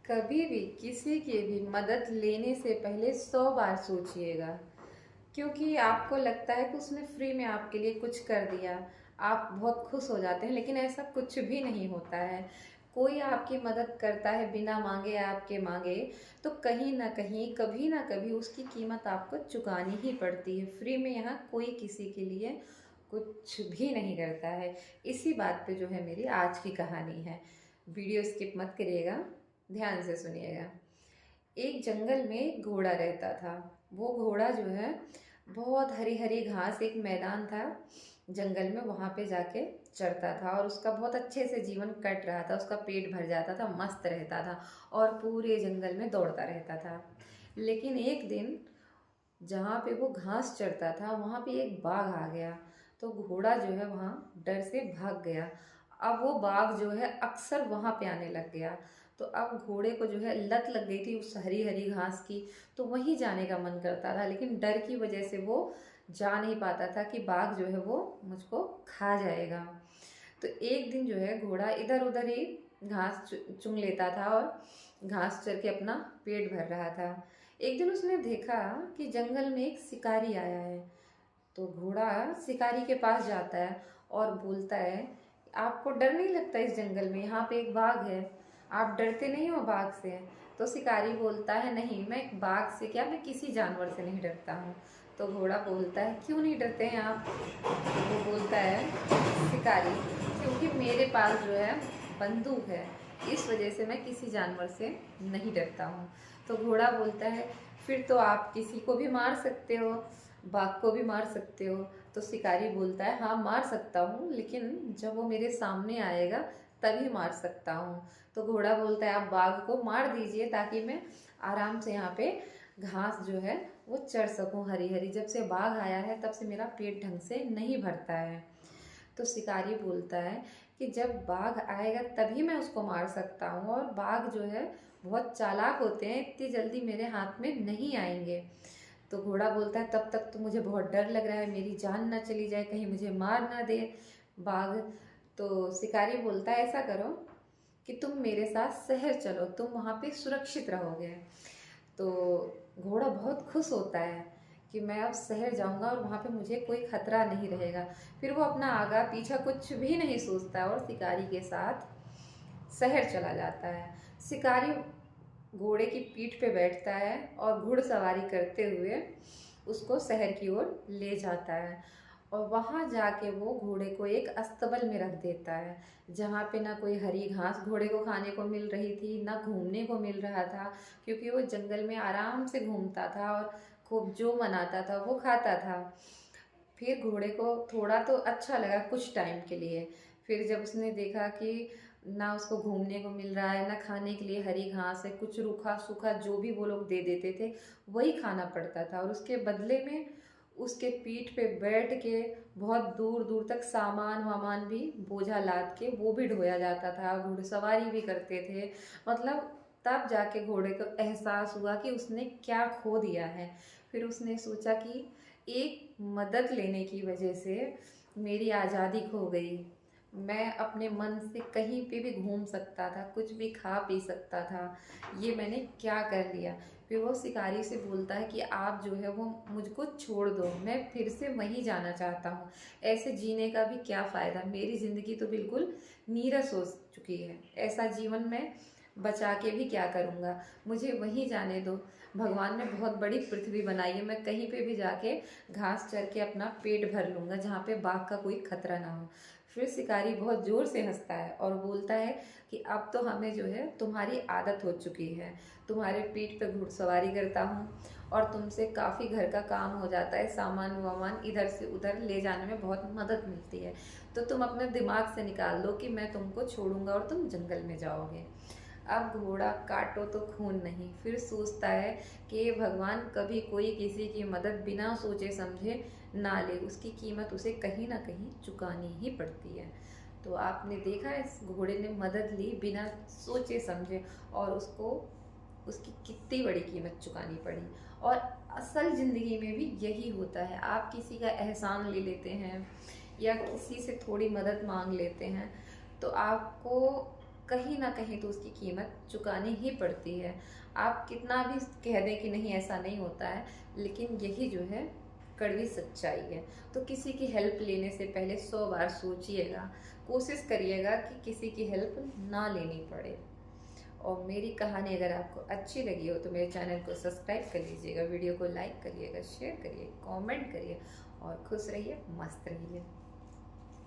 कभी भी किसी की भी मदद लेने से पहले 100 बार सोचिएगा, क्योंकि आपको लगता है कि उसने फ्री में आपके लिए कुछ कर दिया, आप बहुत खुश हो जाते हैं, लेकिन ऐसा कुछ भी नहीं होता है। कोई आपकी मदद करता है बिना मांगे आपके मांगे, तो कहीं ना कहीं कभी ना कभी उसकी कीमत आपको चुकानी ही पड़ती है। फ्री में यहाँ कोई किसी के लिए कुछ भी नहीं करता है। इसी बात पे जो है मेरी आज की कहानी है। वीडियो स्किप मत करिएगा, ध्यान से सुनिएगा। एक जंगल में एक घोड़ा रहता था। वो घोड़ा जो है बहुत हरी हरी घास, एक मैदान था जंगल में, वहाँ पे जाके चरता था और उसका बहुत अच्छे से जीवन कट रहा था। उसका पेट भर जाता था, मस्त रहता था और पूरे जंगल में दौड़ता रहता था। लेकिन एक दिन जहाँ पे वो घास चरता था वहाँ पे एक बाघ आ गया, तो घोड़ा जो है वहाँ डर से भाग गया। अब वो बाघ जो है अक्सर वहाँ पे आने लग गया, तो अब घोड़े को जो है लत लग गई थी उस हरी हरी घास की, तो वहीं जाने का मन करता था, लेकिन डर की वजह से वो जा नहीं पाता था कि बाघ जो है वो मुझको खा जाएगा। तो एक दिन जो है घोड़ा इधर उधर ही घास चुन लेता था और घास चर के अपना पेट भर रहा था। एक दिन उसने देखा कि जंगल में एक शिकारी आया है, तो घोड़ा शिकारी के पास जाता है और बोलता है, आपको डर नहीं लगता इस जंगल में? यहाँ पे एक बाघ है, आप डरते नहीं हो बाघ से? तो शिकारी बोलता है, नहीं, मैं बाघ से क्या, मैं किसी जानवर से नहीं डरता हूँ। तो घोड़ा बोलता है, क्यों नहीं डरते हैं आप? वो बोलता है शिकारी, क्योंकि मेरे पास जो है बंदूक है, इस वजह से मैं किसी जानवर से नहीं डरता हूँ। तो घोड़ा बोलता है, फिर तो आप किसी को भी मार सकते हो, बाघ को भी मार सकते हो। तो शिकारी बोलता है, हाँ मार सकता हूँ, लेकिन जब वो मेरे सामने आएगा तभी मार सकता हूँ। तो घोड़ा बोलता है, आप बाघ को मार दीजिए ताकि मैं आराम से यहाँ पे घास जो है वो चढ़ सकूँ हरी हरी। जब से बाघ आया है तब से मेरा पेट ढंग से नहीं भरता है। तो शिकारी बोलता है कि जब बाघ आएगा तभी मैं उसको मार सकता हूँ, और बाघ जो है बहुत चालाक होते हैं, इतनी जल्दी मेरे हाथ में नहीं आएंगे। तो घोड़ा बोलता है, तब तक तो मुझे बहुत डर लग रहा है, मेरी जान ना चली जाए, कहीं मुझे मार ना दे बाघ। तो शिकारी बोलता है, ऐसा करो कि तुम मेरे साथ शहर चलो, तुम वहाँ पे सुरक्षित रहोगे। तो घोड़ा बहुत खुश होता है कि मैं अब शहर जाऊंगा और वहाँ पे मुझे कोई खतरा नहीं रहेगा। फिर वो अपना आगा पीछा कुछ भी नहीं सोचता और शिकारी के साथ शहर चला जाता है। शिकारी घोड़े की पीठ पे बैठता है और घुड़सवारी करते हुए उसको शहर की ओर ले जाता है, और वहाँ जाके वो घोड़े को एक अस्तबल में रख देता है, जहाँ पे ना कोई हरी घास घोड़े को खाने को मिल रही थी, ना घूमने को मिल रहा था, क्योंकि वो जंगल में आराम से घूमता था और खूब जो मनाता था वो खाता था। फिर घोड़े को थोड़ा तो अच्छा लगा कुछ टाइम के लिए। फिर जब उसने देखा कि ना उसको घूमने को मिल रहा है, ना खाने के लिए हरी घास है, कुछ रूखा सूखा जो भी वो लोग दे देते थे वही खाना पड़ता था, और उसके बदले में उसके पीठ पे बैठ के बहुत दूर दूर तक सामान वामान भी बोझा लाद के वो भी ढोया जाता था, घुड़सवारी भी करते थे। मतलब तब जाके घोड़े को एहसास हुआ कि उसने क्या खो दिया है। फिर उसने सोचा कि एक मदद लेने की वजह से मेरी आज़ादी खो गई, मैं अपने मन से कहीं पे भी घूम सकता था, कुछ भी खा पी सकता था, ये मैंने क्या कर लिया। फिर वो शिकारी से बोलता है कि आप जो है वो मुझको छोड़ दो, मैं फिर से वहीं जाना चाहता हूँ, ऐसे जीने का भी क्या फ़ायदा, मेरी ज़िंदगी तो बिल्कुल नीरस हो चुकी है, ऐसा जीवन मैं बचा के भी क्या करूँगा, मुझे वहीं जाने दो। भगवान ने बहुत बड़ी पृथ्वी बनाई है, मैं कहीं पे भी जाके घास चर के अपना पेट भर लूँगा, जहाँ पे बाघ का कोई खतरा ना हो। फिर शिकारी बहुत ज़ोर से हंसता है और बोलता है कि अब तो हमें जो है तुम्हारी आदत हो चुकी है, तुम्हारे पीठ पे घुड़सवारी करता हूँ और तुमसे काफ़ी घर का काम हो जाता है, सामान वामान इधर से उधर ले जाने में बहुत मदद मिलती है, तो तुम अपने दिमाग से निकाल दो कि मैं तुमको छोड़ूंगा और तुम जंगल में जाओगे। अब घोड़ा काटो तो खून नहीं, फिर सोचता है कि ये भगवान, कभी कोई किसी की मदद बिना सोचे समझे ना ले, उसकी कीमत उसे कहीं ना कहीं चुकानी ही पड़ती है। तो आपने देखा इस घोड़े ने मदद ली बिना सोचे समझे, और उसको उसकी कितनी बड़ी कीमत चुकानी पड़ी। और असल ज़िंदगी में भी यही होता है, आप किसी का एहसान ले लेते हैं या किसी से थोड़ी मदद मांग लेते हैं, तो आपको कहीं ना कहीं तो उसकी कीमत चुकानी ही पड़ती है। आप कितना भी कह दें कि नहीं ऐसा नहीं होता है, लेकिन यही जो है कड़वी सच्चाई है। तो किसी की हेल्प लेने से पहले 100 बार सोचिएगा, कोशिश करिएगा कि किसी की हेल्प ना लेनी पड़े। और मेरी कहानी अगर आपको अच्छी लगी हो तो मेरे चैनल को सब्सक्राइब कर लीजिएगा, वीडियो को लाइक करिएगा, शेयर करिए, कमेंट करिए और खुश रहिए, मस्त रहिए।